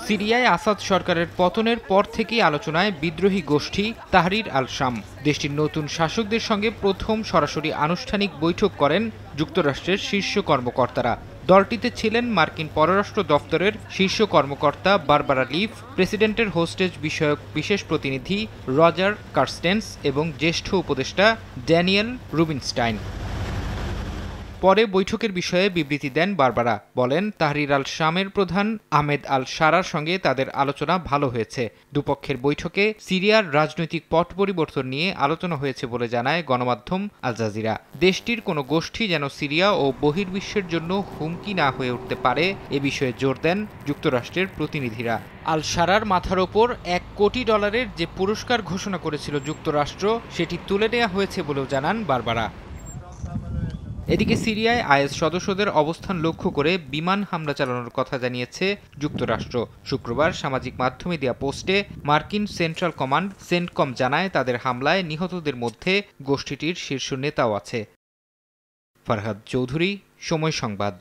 সিরিয়ায় আসাদ সরকারের পতনের পর থেকেই আলোচনায় বিদ্রোহী গোষ্ঠী তাহরির আল শাম। দেশটির নতুন শাসকদের সঙ্গে প্রথম সরাসরি আনুষ্ঠানিক বৈঠক করেন যুক্তরাষ্ট্রের শীর্ষ কর্মকর্তারা। দলটিতে ছিলেন মার্কিন পররাষ্ট্র দপ্তরের শীর্ষ কর্মকর্তা বারবারা লিফ, প্রেসিডেন্টের হোস্টেজ বিষয়ক বিশেষ প্রতিনিধি রজার কার্স্টেন্স এবং জ্যেষ্ঠ উপদেষ্টা ড্যানিয়েল রুবিনস্টাইন। পরে বৈঠকের বিষয়ে বিবৃতি দেন বারবারা, বলেন তাহরির আল শামের প্রধান আহমেদ আল শারার সঙ্গে তাদের আলোচনা ভালো হয়েছে। দুপক্ষের বৈঠকে সিরিয়ার রাজনৈতিক পট পরিবর্তন নিয়ে আলোচনা হয়েছে বলে জানায় গণমাধ্যম আল জাজিরা। দেশটির কোনো গোষ্ঠী যেন সিরিয়া ও বহির্বিশ্বের জন্য হুমকি না হয়ে উঠতে পারে এ বিষয়ে জোর দেন যুক্তরাষ্ট্রের প্রতিনিধিরা। আল শারার মাথার ওপর $1 কোটি যে পুরস্কার ঘোষণা করেছিল যুক্তরাষ্ট্র, সেটি তুলে নেওয়া হয়েছে বলেও জানান বারবারা। এদিকে সিরিয়ায় আইএস সদস্যদের অবস্থান লক্ষ্য করে বিমান হামলা চালানোর কথা জানিয়েছে যুক্তরাষ্ট্র। শুক্রবার সামাজিক মাধ্যমে দেয়া পোস্টে মার্কিন সেন্ট্রাল কমান্ড সেন্টকম জানায় তাদের হামলায় নিহতদের মধ্যে গোষ্ঠীটির শীর্ষ নেতাও আছে। ফারহাদ চৌধুরী, সময় সংবাদ।